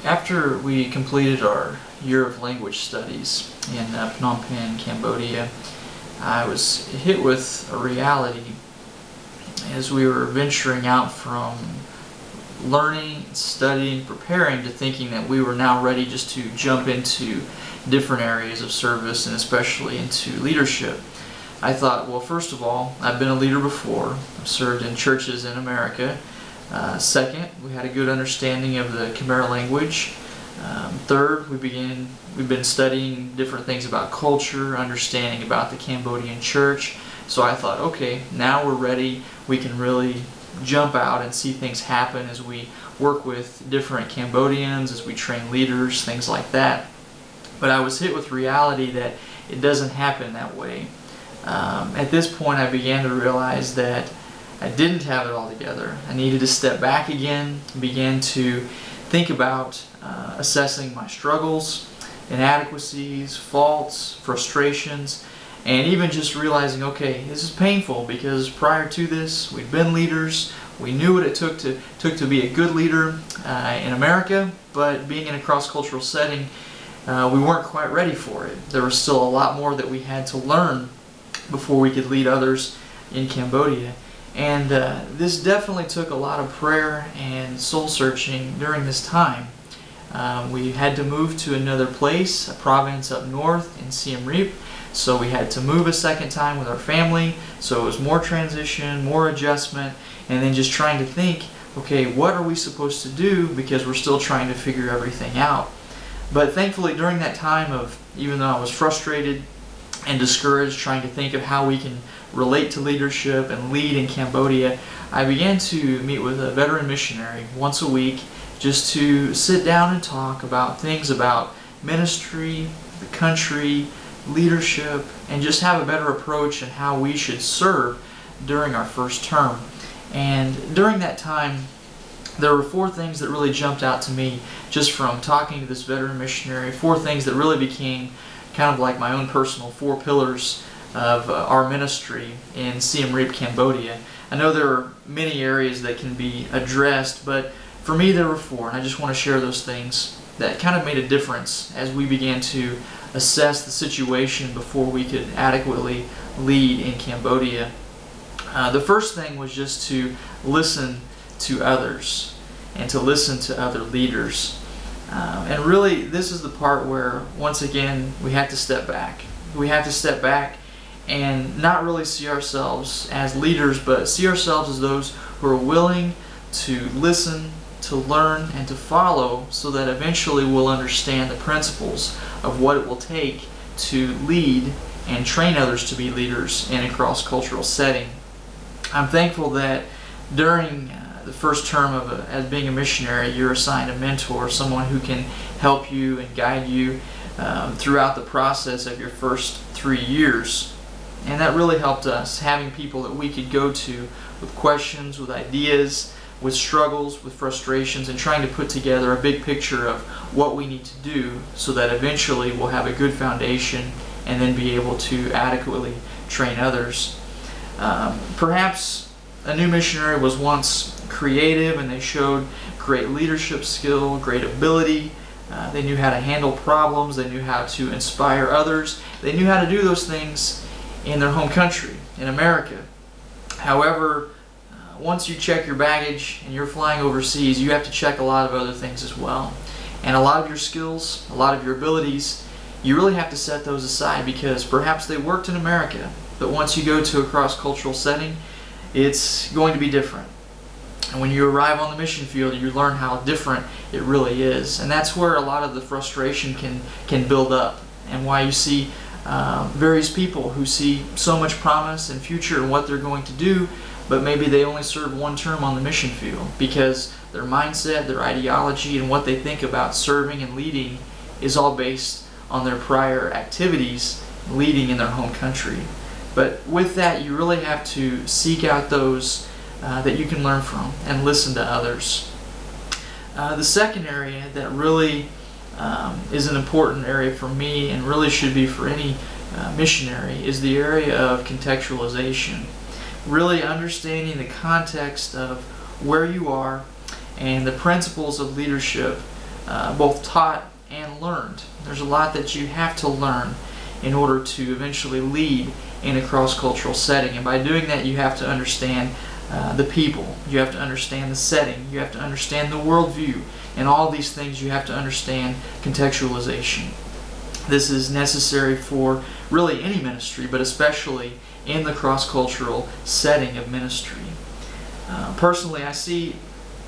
After we completed our year of language studies in Phnom Penh, Cambodia, I was hit with a reality as we were venturing out from learning, studying, preparing to thinking that we were now ready just to jump into different areas of service and especially into leadership. I thought, well, first of all, I've been a leader before. I've served in churches in America. Second, we had a good understanding of the Khmer language. Third, we've been studying different things about culture, understanding about the Cambodian church. So I thought, okay, now we're ready. We can really jump out and see things happen as we work with different Cambodians, as we train leaders, things like that. But I was hit with reality that it doesn't happen that way. At this point, I began to realize that I didn't have it all together. I needed to step back again, began to think about assessing my struggles, inadequacies, faults, frustrations, and even just realizing, okay, this is painful because prior to this, we'd been leaders. We knew what it took to be a good leader in America, but being in a cross-cultural setting, we weren't quite ready for it. There was still a lot more that we had to learn before we could lead others in Cambodia. And this definitely took a lot of prayer and soul searching during this time. We had to move to another place, a province up north in Siem Reap, so we had to move a second time with our family, so it was more transition, more adjustment, and then just trying to think, okay, what are we supposed to do, because we're still trying to figure everything out. But thankfully during that time of, even though I was frustrated and discouraged trying to think of how we can relate to leadership and lead in Cambodia, I began to meet with a veteran missionary once a week just to sit down and talk about things about ministry, the country, leadership, and just have a better approach in how we should serve during our first term. And during that time, there were 4 things that really jumped out to me just from talking to this veteran missionary, 4 things that really became kind of like my own personal 4 pillars of our ministry in Siem Reap, Cambodia. I know there are many areas that can be addressed, but for me there were 4, and I just want to share those things that kind of made a difference as we began to assess the situation before we could adequately lead in Cambodia. The first thing was just to listen to others and to listen to other leaders. And really, this is the part where, once again, we have to step back. We have to step back and not really see ourselves as leaders, but see ourselves as those who are willing to listen, to learn, and to follow, so that eventually we'll understand the principles of what it will take to lead and train others to be leaders in a cross-cultural setting. I'm thankful that during the first term of as being a missionary, you're assigned a mentor, someone who can help you and guide you throughout the process of your first 3 years. And that really helped us, having people that we could go to with questions, with ideas, with struggles, with frustrations, and trying to put together a big picture of what we need to do so that eventually we'll have a good foundation and then be able to adequately train others. Perhaps a new missionary was once creative and they showed great leadership skill, great ability. They knew how to handle problems, they knew how to inspire others, they knew how to do those things in their home country, in America. However, once you check your baggage and you're flying overseas, you have to check a lot of other things as well. And a lot of your skills, a lot of your abilities, you really have to set those aside, because perhaps they worked in America, but once you go to a cross-cultural setting, it's going to be different. And when you arrive on the mission field, you learn how different it really is. And that's where a lot of the frustration can build up, and why you see various people who see so much promise and future in what they're going to do, but maybe they only serve 1 term on the mission field because their mindset, their ideology, and what they think about serving and leading is all based on their prior activities leading in their home country. But with that, you really have to seek out those that you can learn from and listen to others. The second area that really is an important area for me, and really should be for any missionary, is the area of contextualization. Really understanding the context of where you are and the principles of leadership both taught and learned. There's a lot that you have to learn in order to eventually lead in a cross-cultural setting. And by doing that, you have to understand the people, you have to understand the setting, you have to understand the worldview, and all these things you have to understand contextualization. This is necessary for really any ministry, but especially in the cross-cultural setting of ministry. Personally, I see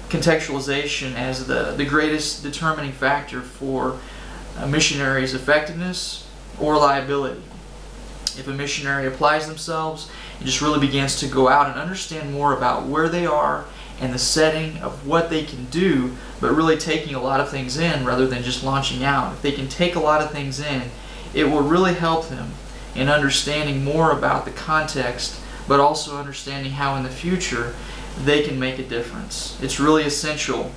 contextualization as the greatest determining factor for a missionary's effectiveness or liability. If a missionary applies themselves and just really begins to go out and understand more about where they are and the setting of what they can do, but really taking a lot of things in rather than just launching out. If they can take a lot of things in, it will really help them in understanding more about the context, but also understanding how in the future they can make a difference. It's really essential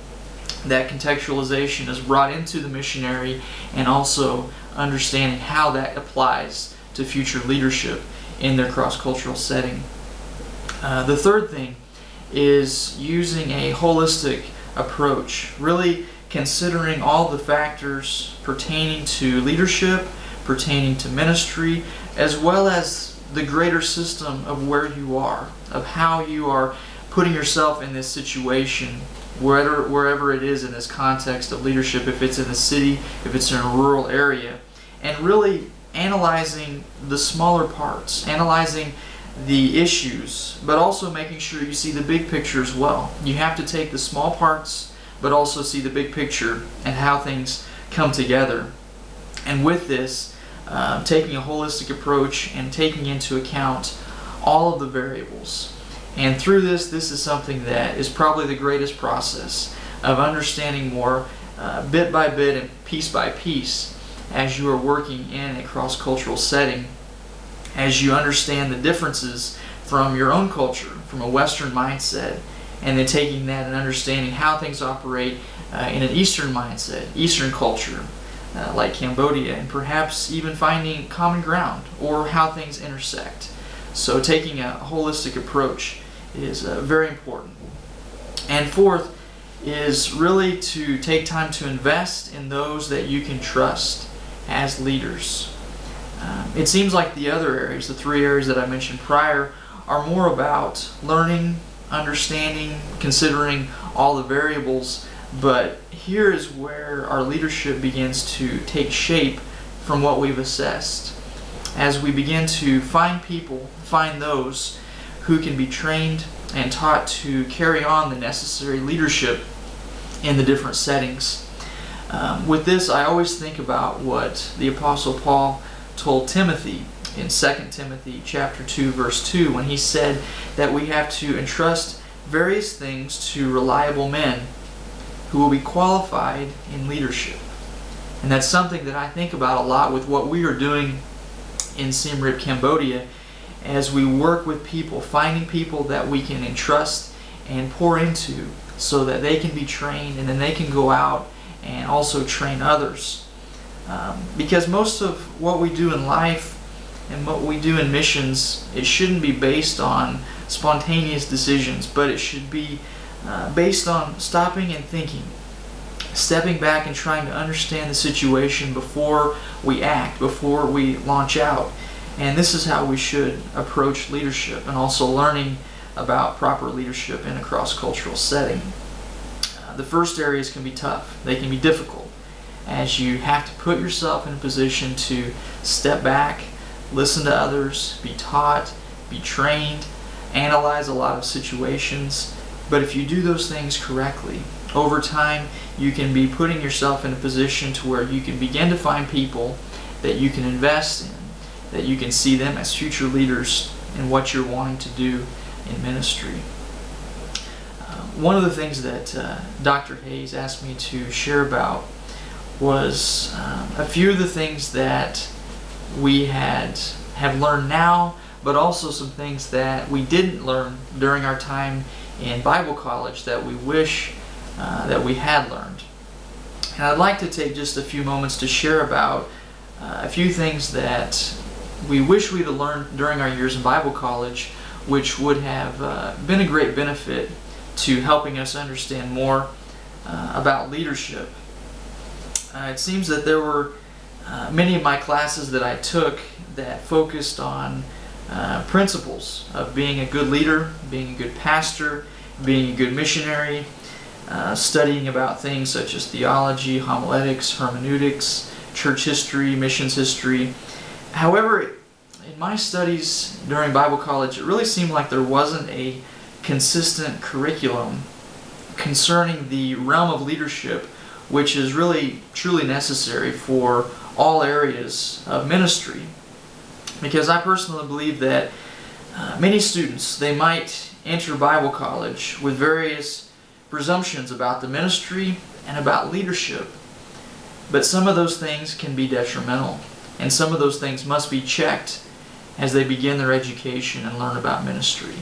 that contextualization is brought into the missionary, and also understanding how that applies to future leadership in their cross-cultural setting. The third thing is using a holistic approach, really considering all the factors pertaining to leadership, pertaining to ministry, as well as the greater system of where you are, of how you are putting yourself in this situation, wherever it is in this context of leadership, if it's in a city, if it's in a rural area, and really analyzing the smaller parts, analyzing the issues, but also making sure you see the big picture as well. You have to take the small parts, but also see the big picture and how things come together. And with this, taking a holistic approach and taking into account all of the variables. And through this is something that is probably the greatest process of understanding more bit by bit and piece by piece as you are working in a cross-cultural setting, as you understand the differences from your own culture, from a Western mindset, and then taking that and understanding how things operate in an Eastern mindset, Eastern culture, like Cambodia, and perhaps even finding common ground or how things intersect. So taking a holistic approach is very important. And fourth is really to take time to invest in those that you can trust as leaders. It seems like the other areas, the three areas that I mentioned prior, are more about learning, understanding, considering all the variables, but here is where our leadership begins to take shape from what we've assessed. As we begin to find people, find those who can be trained and taught to carry on the necessary leadership in the different settings. With this, I always think about what the Apostle Paul told Timothy in 2 Timothy chapter 2 verse 2, when he said that we have to entrust various things to reliable men who will be qualified in leadership. And that's something that I think about a lot with what we are doing in Siem Reap, Cambodia, as we work with people, finding people that we can entrust and pour into so that they can be trained and then they can go out and also train others. Because most of what we do in life and what we do in missions, it shouldn't be based on spontaneous decisions, but it should be based on stopping and thinking, stepping back and trying to understand the situation before we act, before we launch out. And this is how we should approach leadership, and also learning about proper leadership in a cross-cultural setting. The first areas can be tough. They can be difficult, as you have to put yourself in a position to step back, listen to others, be taught, be trained, analyze a lot of situations. But if you do those things correctly, over time you can be putting yourself in a position to where you can begin to find people that you can invest in, that you can see them as future leaders in what you're wanting to do in ministry. One of the things that Dr. Hayes asked me to share about was a few of the things that we have learned now, but also some things that we didn't learn during our time in Bible college that we wish that we had learned. And I'd like to take just a few moments to share about a few things that we wish we'd have learned during our years in Bible college, which would have been a great benefit to helping us understand more about leadership. it seems that there were many of my classes that I took that focused on principles of being a good leader, being a good pastor, being a good missionary, studying about things such as theology, homiletics, hermeneutics, church history, missions history. However, in my studies during Bible college, it really seemed like there wasn't a consistent curriculum concerning the realm of leadership, which is really truly necessary for all areas of ministry. Because I personally believe that many students, they might enter Bible college with various presumptions about the ministry and about leadership, but some of those things can be detrimental, and some of those things must be checked as they begin their education and learn about ministry.